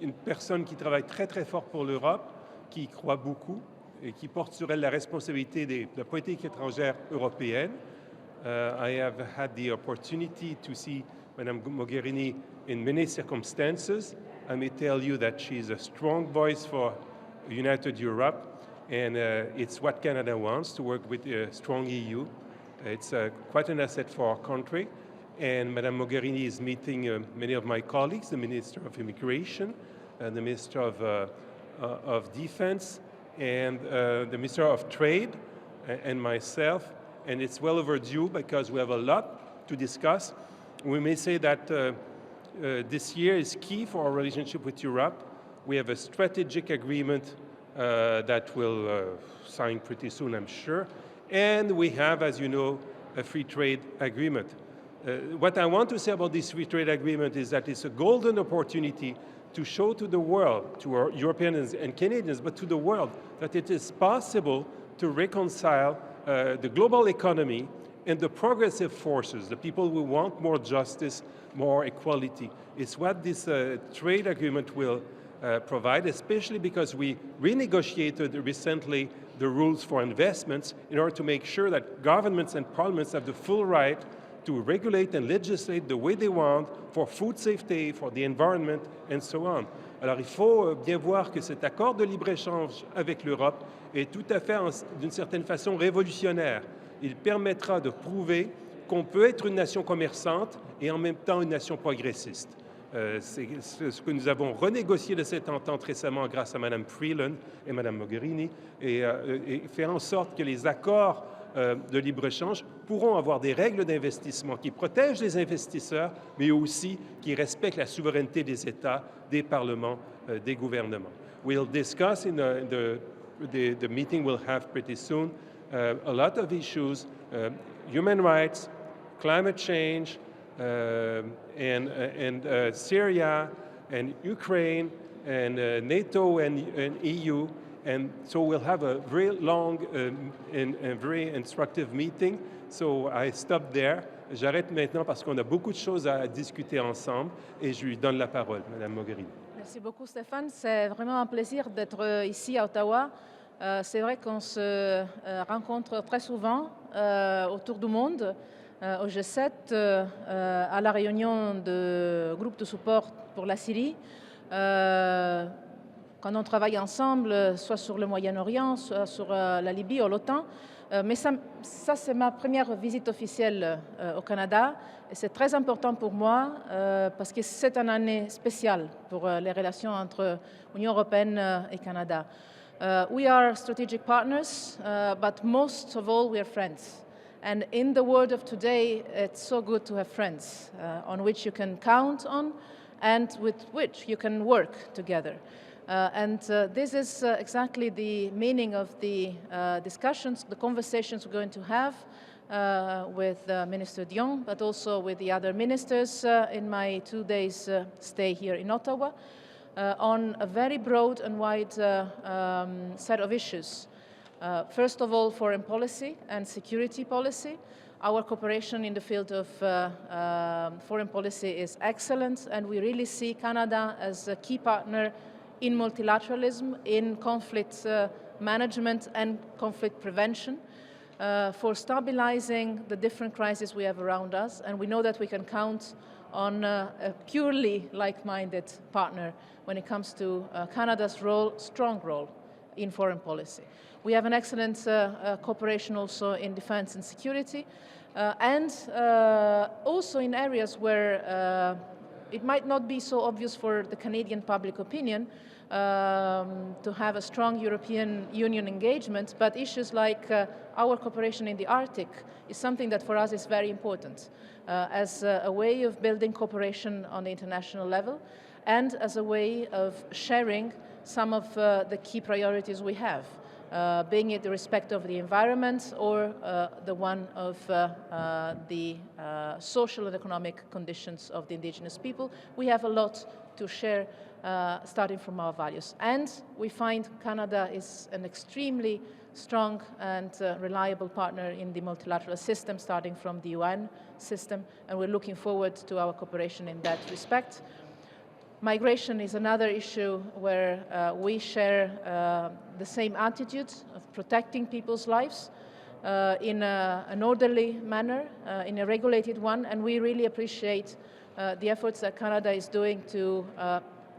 une personne qui travaille très très fort pour l'Europe, qui y croit beaucoup et qui porte sur elle la responsabilité de la politique étrangère européenne. I have had the opportunity to see Madame Mogherini in many circumstances. I may tell you that she's a strong voice for a united Europe, and it's what Canada wants, to work with a strong EU. It's quite an asset for our country. And Madame Mogherini is meeting many of my colleagues, the Minister of Immigration, the Minister of Defense, and the Minister of Trade, and myself. And it's well overdue because we have a lot to discuss. We may say that this year is key for our relationship with Europe. We have a strategic agreement that will sign pretty soon, I'm sure. And we have, as you know, a free trade agreement. What I want to say about this free trade agreement is that it's a golden opportunity to show to the world, to our Europeans and Canadians, but to the world, that it is possible to reconcile the global economy and the progressive forces, the people who want more justice, more equality. It's what this trade agreement will provide, especially because we renegotiated recently the rules for investments in order to make sure that governments and parliaments have the full right to regulate and legislate the way they want for food safety, for the environment, and so on. Alors il faut bien voir que cet accord de libre-échange avec l'Europe est tout à fait, d'une certaine façon, révolutionnaire. Il permettra de prouver qu'on peut être une nation commerçante et en même temps une nation progressiste. C'est ce que nous avons renégocié de cette entente récemment grâce à Mme Freeland et Mme Mogherini et faire en sorte que les accords de libre-échange pourront avoir des règles d'investissement qui protègent les investisseurs, mais aussi qui respectent la souveraineté des États, des parlements, des gouvernements. We'll discuss in the meeting we'll have pretty soon a lot of issues, human rights, climate change, and Syria, and Ukraine, and NATO and EU. And so we'll have a very long and very instructive meeting. So I stop there. J'arrête maintenant parce qu'on a beaucoup de choses à discuter ensemble et je lui donne la parole, Madame Mogherini. Merci beaucoup Stéphane, c'est vraiment un plaisir d'être ici à Ottawa. C'est vrai qu'on se rencontre très souvent autour du monde, au G7, à la réunion du groupe de support pour la Syrie. Quand on travaille ensemble, soit sur le Moyen-Orient, soit sur la Libye ou l'OTAN. Mais ça c'est ma première visite officielle au Canada. Et c'est très important pour moi parce que c'est une année spéciale pour les relations entre l'Union européenne et Canada. We are strategic partners, but most of all, we are friends. And in the world of today, it's so good to have friends on which you can count on and with which you can work together. This is exactly the meaning of the discussions, the conversations we're going to have with Minister Dion, but also with the other ministers in my 2 days stay here in Ottawa, on a very broad and wide set of issues. First of all, foreign policy and security policy. Our cooperation in the field of foreign policy is excellent, and we really see Canada as a key partner in multilateralism, in conflict management and conflict prevention, for stabilizing the different crises we have around us. And we know that we can count on a purely like-minded partner when it comes to Canada's strong role in foreign policy. We have an excellent cooperation also in defense and security, and also in areas where it might not be so obvious for the Canadian public opinion to have a strong European Union engagement, but issues like our cooperation in the Arctic is something that for us is very important as a way of building cooperation on the international level and as a way of sharing some of the key priorities we have, being it the respect of the environment or the one of the social and economic conditions of the indigenous people. We have a lot to share starting from our values. And we find Canada is an extremely strong and reliable partner in the multilateral system, starting from the UN system, and we're looking forward to our cooperation in that respect. Migration is another issue where we share the same attitude of protecting people's lives in an orderly manner, in a regulated one, and we really appreciate the efforts that Canada is doing to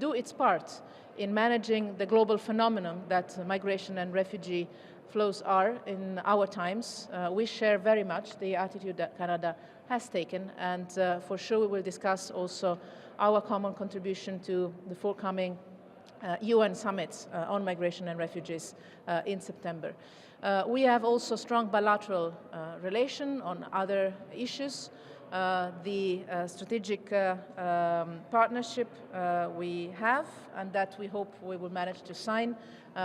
do its part in managing the global phenomenon that migration and refugee flows are in our times. We share very much the attitude that Canada has taken, and for sure we will discuss also our common contribution to the forthcoming UN summits on migration and refugees in September. We have also strong bilateral relation on other issues. The strategic partnership we have, and that we hope we will manage to sign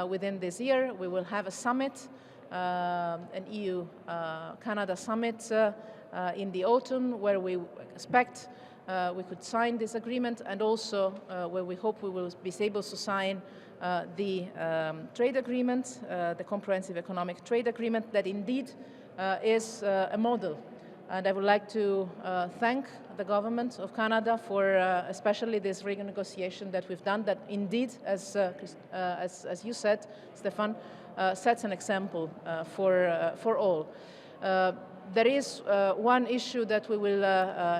within this year. We will have a summit, an EU-Canada summit in the autumn, where we expect we could sign this agreement, and also where we hope we will be able to sign the trade agreement, the Comprehensive Economic Trade Agreement, that indeed is a model. And I would like to thank the government of Canada for especially this renegotiation that we've done, that indeed, as you said, Stefan, sets an example for all. There is one issue that we will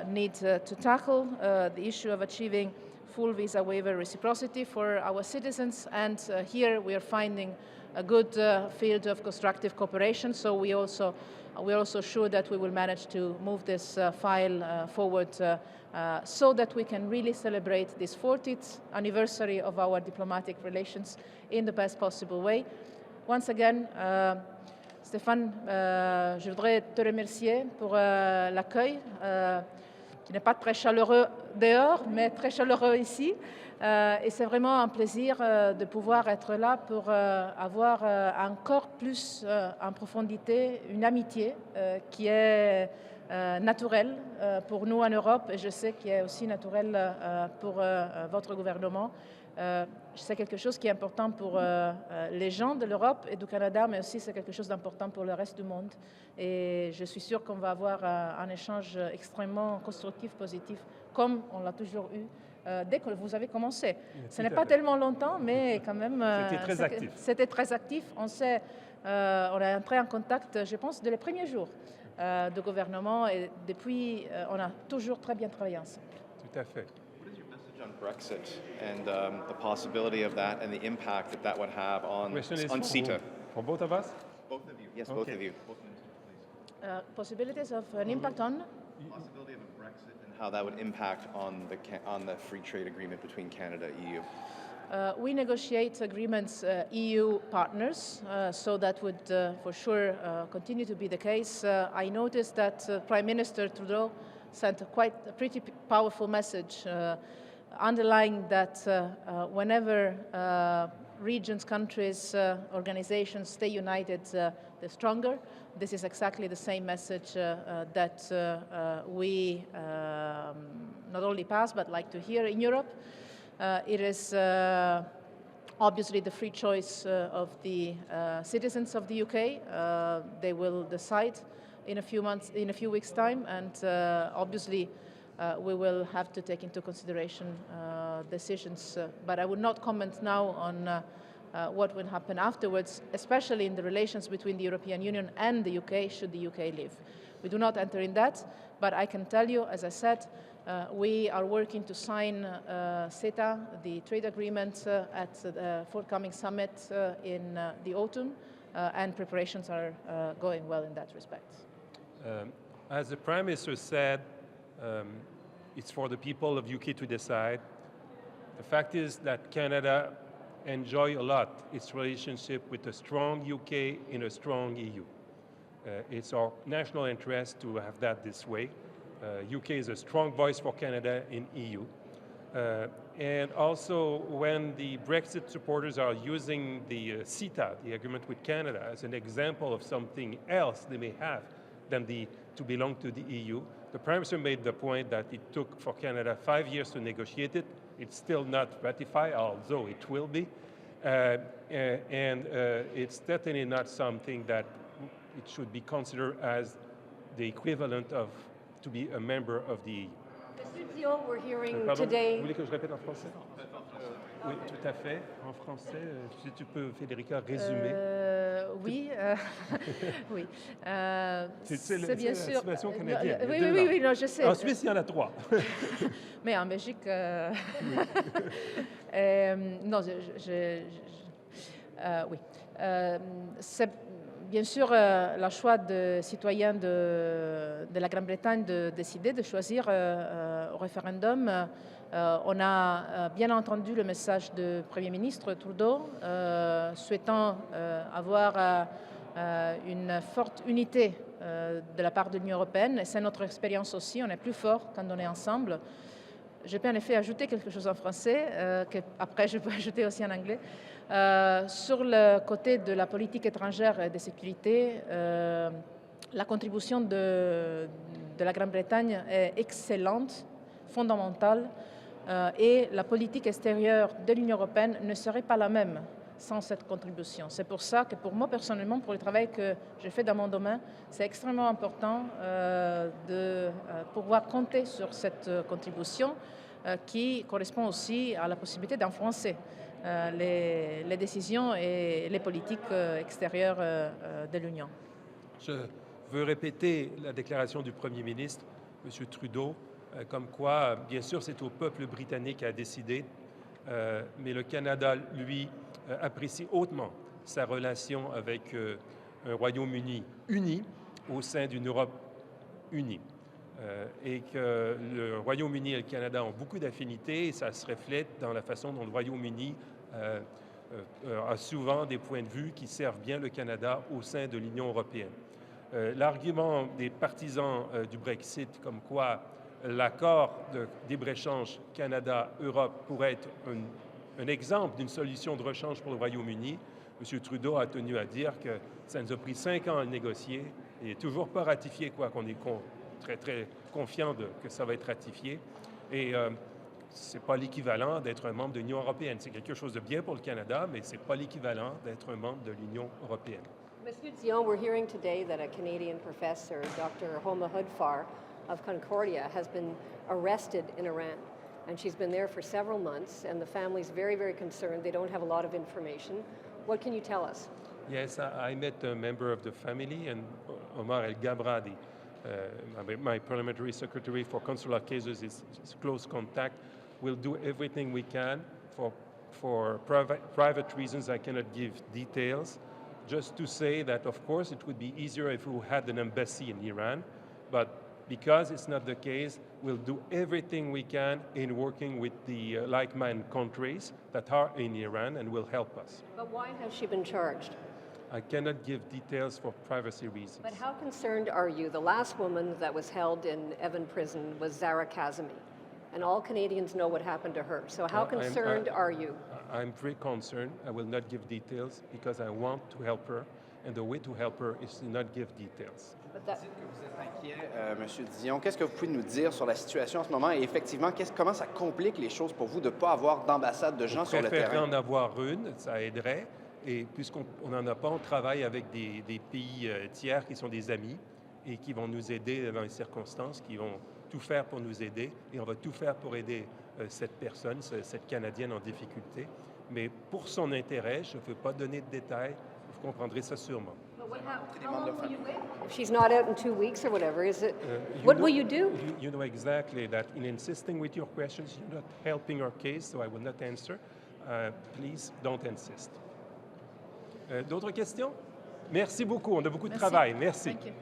need to tackle, the issue of achieving full visa waiver reciprocity for our citizens, and here we are finding a good field of constructive cooperation, so we're also sure that we will manage to move this file forward so that we can really celebrate this 40th anniversary of our diplomatic relations in the best possible way. Once again, Stéphane, je voudrais te remercier pour l'accueil, qui n'est pas très chaleureux dehors, mais très chaleureux ici. Et c'est vraiment un plaisir de pouvoir être là pour avoir encore plus en profondité une amitié qui est naturelle pour nous en Europe, et je sais qu'elle est aussi naturelle pour votre gouvernement. C'est quelque chose qui est important pour les gens de l'Europe et du Canada, mais aussi c'est quelque chose d'important pour le reste du monde. Et je suis sûre qu'on va avoir un échange extrêmement constructif, positif, comme on l'a toujours eu dès que vous avez commencé. Ce n'est pas tellement longtemps, mais quand même... C'était très actif. C'était très actif. On est entré en contact, je pense, dès les premiers jours du gouvernement, et depuis, on a toujours très bien travaillé ensemble. Tout à fait. On Brexit and the possibility of that and the impact that that would have on CETA. For both of us? Both of you. Yes, Okay. both of you. Both ministers, please. Possibilities of an impact on? The possibility of a Brexit and how that would impact on the free trade agreement between Canada and EU. We negotiate agreements EU partners, so that would for sure continue to be the case. I noticed that Prime Minister Trudeau sent a pretty powerful message underlying that whenever regions, countries, organizations stay united, they're stronger. This is exactly the same message that we not only pass but like to hear in Europe. It is obviously the free choice of the citizens of the UK. They will decide in a few weeks' time, and obviously we will have to take into consideration decisions. But I would not comment now on what will happen afterwards, especially in the relations between the European Union and the UK, should the UK leave. We do not enter in that, but I can tell you, as I said, we are working to sign CETA, the trade agreement, at the forthcoming summit in the autumn, and preparations are going well in that respect. As the Prime Minister said, it's for the people of UK to decide. The fact is that Canada enjoy a lot its relationship with a strong UK in a strong EU. It's our national interest to have that this way. UK is a strong voice for Canada in EU. And also when the Brexit supporters are using the CETA, the agreement with Canada, as an example of something else they may have than to belong to the EU, the Prime Minister made the point that it took for Canada 5 years to negotiate it. It's still not ratified, although it will be. It's certainly not something that it should be considered as the equivalent of to be a member of the EU. Monsieur Dion, we're hearing Pardon, today. vous voulez que je répète en français? Oui, tout à fait. En français, si tu peux, Federica, résumer. Oui, oui. C'est bien la sûr. situation canadienne. Il y a Oui, deux oui, langues. oui, non, je sais. En Suisse, il y en a 3. Mais en Belgique, non, oui. C'est bien sûr le choix de citoyens de la Grande-Bretagne de décider, de choisir au référendum. On a bien entendu le message du Premier ministre Trudeau, souhaitant avoir une forte unité de la part de l'Union européenne. Et c'est notre expérience aussi, on est plus fort quand on est ensemble. Je peux en effet ajouter quelque chose en français, qu'après je peux ajouter aussi en anglais. Sur le côté de la politique étrangère et de sécurité, la contribution de la Grande-Bretagne est excellente, fondamentale, et la politique extérieure de l'Union européenne ne serait pas la même sans cette contribution. C'est pour ça que pour moi personnellement, pour le travail que je fais dans mon domaine, c'est extrêmement important de pouvoir compter sur cette contribution qui correspond aussi à la possibilité d'influencer les décisions et les politiques extérieures de l'Union. Je veux répéter la déclaration du Premier ministre, M. Trudeau, comme quoi, bien sûr, c'est au peuple britannique à décider, mais le Canada, lui, apprécie hautement sa relation avec un Royaume-Uni uni au sein d'une Europe unie. Et que le Royaume-Uni et le Canada ont beaucoup d'affinités et ça se reflète dans la façon dont le Royaume-Uni a souvent des points de vue qui servent bien le Canada au sein de l'Union européenne. L'argument des partisans du Brexit, comme quoi l'accord de libre-échange Canada-Europe pourrait être un exemple d'une solution de rechange pour le Royaume-Uni, M. Trudeau a tenu à dire que ça nous a pris 5 ans à le négocier et n'est toujours pas ratifié, quoi qu'on est très, très confiant que ça va être ratifié. Et ce n'est pas l'équivalent d'être un membre de l'Union européenne. C'est quelque chose de bien pour le Canada, mais ce n'est pas l'équivalent d'être un membre de l'Union européenne. Monsieur Dion, we're hearing today that a Canadian professor, Dr. Homa Hudfar of Concordia, has been arrested in Iran. And she's been there for several months, and the family's very, very concerned. They don't have a lot of information. What can you tell us? Yes, I met a member of the family, and Omar El Gabradi, my parliamentary secretary for consular cases, is close contact. We'll do everything we can for private reasons. I cannot give details. Just to say that, of course, it would be easier if we had an embassy in Iran, but because it's not the case, we'll do everything we can in working with the like-minded countries that are in Iran and will help us. But why has she been charged? I cannot give details for privacy reasons. But how concerned are you? The last woman that was held in Evan prison was Zara Kazemi, and all Canadians know what happened to her. So how concerned are you? I'm very concerned. I will not give details because I want to help her, and the way to help her is to not give details. But that, Vous dites que vous êtes inquiet, Monsieur Dion. Qu'est-ce que vous pouvez nous dire sur la situation en ce moment et effectivement, comment ça complique les choses pour vous de ne pas avoir d'ambassade de gens sur le terrain? On préférerait en avoir une, ça aiderait. Et puisqu'on n'en a pas, on travaille avec des pays tiers qui sont des amis et qui vont nous aider dans les circonstances, qui vont tout faire pour nous aider. Et on va tout faire pour aider cette personne, cette Canadienne en difficulté. Mais pour son intérêt, je ne peux pas donner de détails. Vous comprendrez ça sûrement. how long will you wait? If she's not out in 2 weeks or whatever, what will you do? You know exactly that in insisting with your questions, you're not helping our case, so I will not answer. Please don't insist. D'autres questions? Merci beaucoup. On a beaucoup de travail. Merci. Thank you.